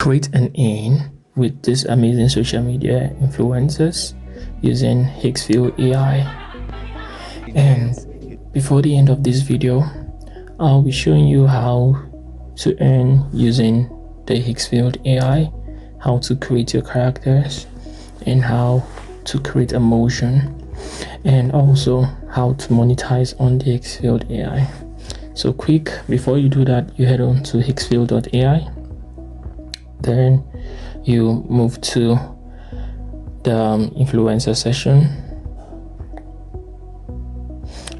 Create an in with this amazing social media influencers using Higgfield AI. And before the end of this video, I'll be showing you how to earn using the Higgsfield AI, how to create your characters, and how to create a motion, and also how to monetize on the Higgsfield AI. So quick, before you do that, you head on to higgsfield.ai. Then you move to the influencer section,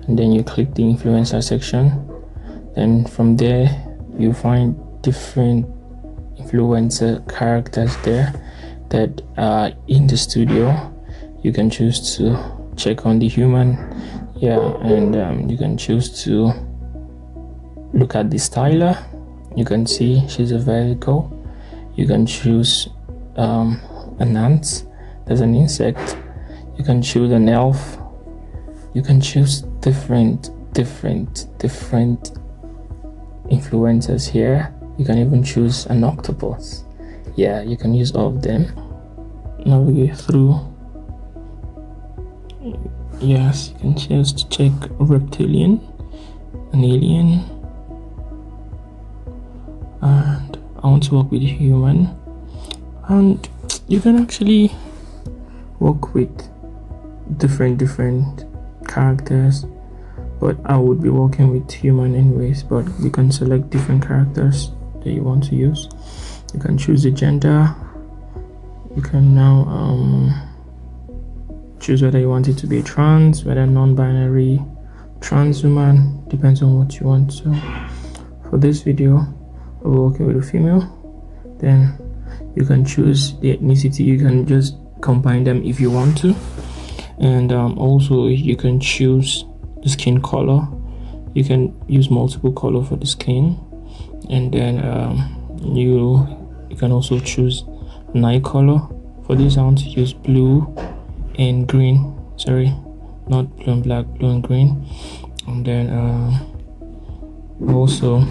and then you click the influencer section. Then from there you find different influencer characters there that are in the studio. You can choose to check on the human, and you can choose to look at the styler. You can see she's a vehicle. You can choose an ant, there's an insect. You can choose an elf. You can choose different influencers here. You can even choose an octopus. Yeah, you can use all of them. Navigate through. Yes, you can choose to check reptilian, an alien, and I want to work with human. And you can actually work with different characters, but I would be working with human anyways. But you can select different characters that you want to use. You can choose the gender. You can now choose whether you want it to be trans, whether non-binary, transhuman, depends on what you want. So for this video I'll be working with a female. Then you can choose the ethnicity. You can just combine them if you want to, and also you can choose the skin color. You can use multiple color for the skin, and then you can also choose an eye color. For this I want to use blue and green, sorry, not blue and black, blue and green. And then also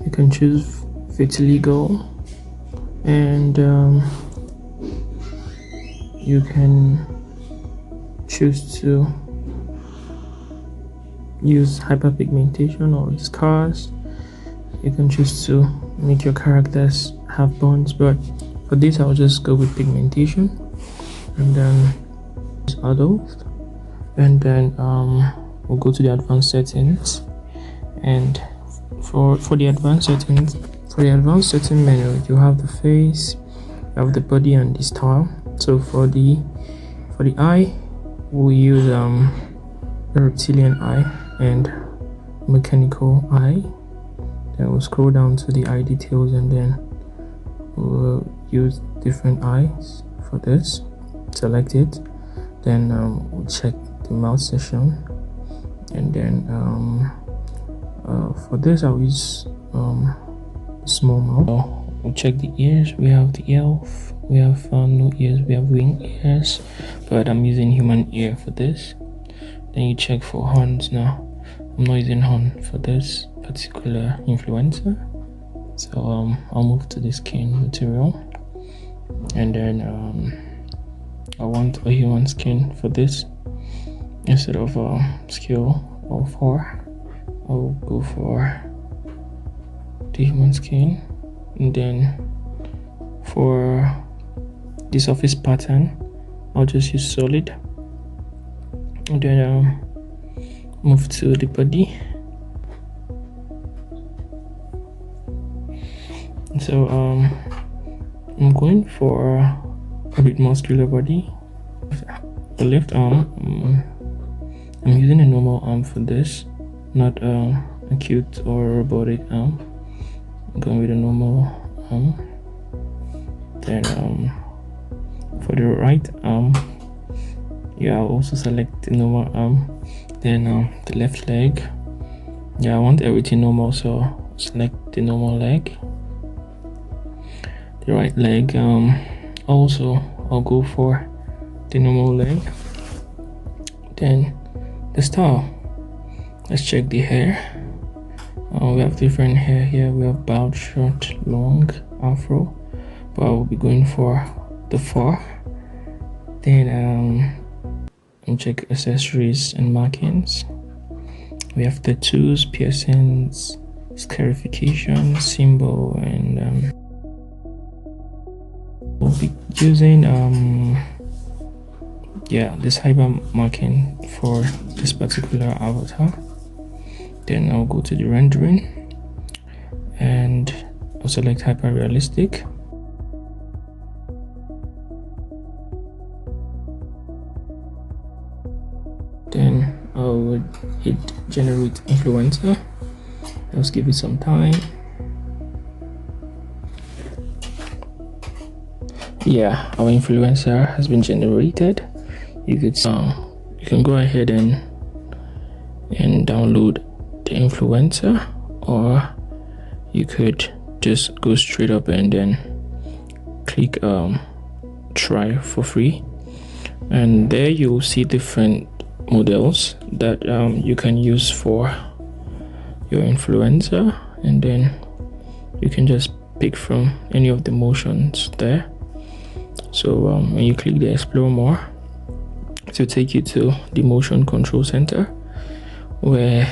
you can choose vitiligo, and you can choose to use hyperpigmentation or scars. You can choose to make your characters have bonds, but for this I'll just go with pigmentation, and then adult, and then we'll go to the advanced settings. And for the advanced setting menu, you have the face, you have the body, and the style. So for the eye, we'll use a reptilian eye and mechanical eye. Then we'll scroll down to the eye details, and then we'll use different eyes for this. Select it, then we'll check the mouth section, and then for this I'll use small mouth. We'll check the ears. We have the elf, we have no ears, we have wing ears, but I'm using human ear for this. Then you check for horns. Now I'm not using horn for this particular influencer, so I'll move to the skin material, and then I want a human skin for this. Instead of scale or 4, I'll go for the human skin. And then for the surface pattern, I'll just use solid, and then move to the body. So I'm going for a bit muscular body. The left arm, I'm using a normal arm for this, not a cute or robotic arm. I'm going with a normal arm. Then for the right arm, I'll also select the normal arm. Then the left leg, I want everything normal, so select the normal leg. The right leg, also I'll go for the normal leg. Then the style, let's check the hair. We have different hair here. We have bald, short, long, afro, but I will be going for the fur. Then check accessories and markings. We have tattoos, piercings, scarification, symbol, and we'll be using this hyper marking for this particular avatar. Then I'll go to the rendering and I'll select hyper realistic. Then I would hit generate influencer. Let's give it some time. Yeah, our influencer has been generated. You can go ahead and download the influencer, or you could just go straight up and then click try for free, and there you will see different models that you can use for your influencer, and then you can just pick from any of the motions there. So when you click the explore more, it will take you to the motion control center, where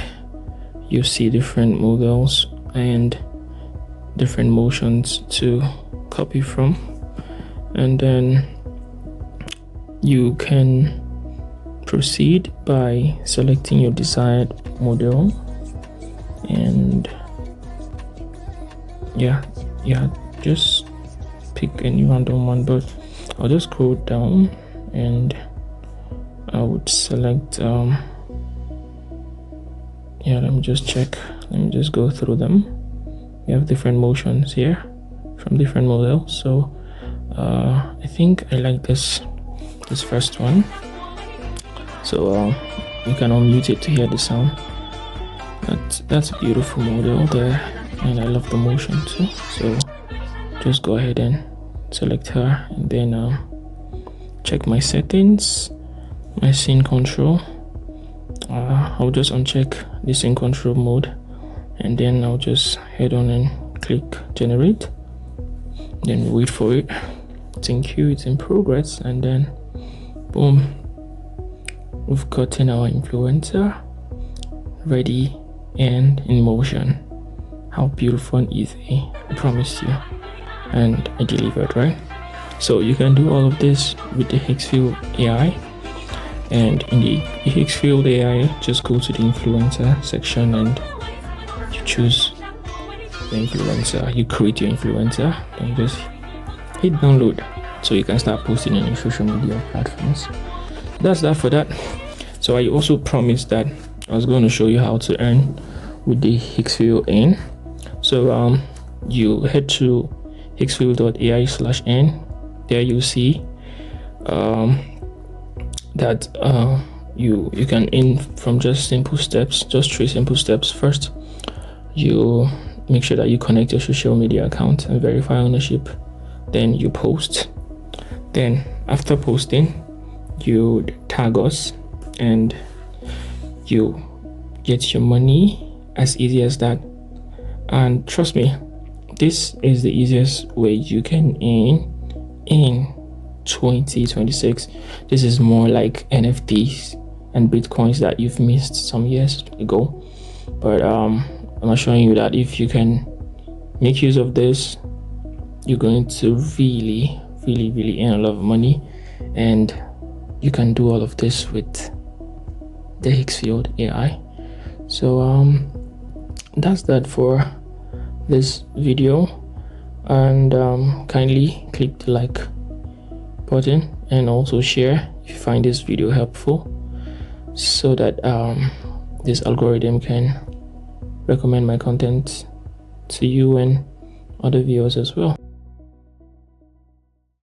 you see different models and different motions to copy from, and then you can proceed by selecting your desired model, and just pick any random one, but I'll just scroll down and I would select let me just check. Let me just go through them. We have different motions here from different models, so I think I like this first one. So you can unmute it to hear the sound. That's a beautiful model there, and I love the motion too. So just go ahead and select her, and then check my settings, my scene control. I'll just uncheck the scene control mode, and then I'll just head on and click generate. Then wait for it. Thank you, it's in progress, and then boom, we've gotten our influencer ready and in motion. How beautiful and easy, I promised you, and I delivered, right? So you can do all of this with the Higgsfield AI, and in the Higgsfield AI, just go to the influencer section and you choose the influencer. You create your influencer and just hit download, so you can start posting on your social media platforms. That's that for that. So I also promised that I was going to show you how to earn with the Higgsfield Earn. So you head to higgsfield.ai/earn. There you see that you can earn from just simple steps, just 3 simple steps. First, you make sure that you connect your social media account and verify ownership. Then you post. Then after posting, you tag us and you get your money. As easy as that. And trust me, this is the easiest way you can earn in 2026. This is more like NFTs and Bitcoins that you've missed some years ago, but I'm assuring you that if you can make use of this, you're going to really earn a lot of money, and you can do all of this with the Higgsfield AI. So that's that for this video, and kindly click the like button and also share if you find this video helpful, so that this algorithm can recommend my content to you and other viewers as well.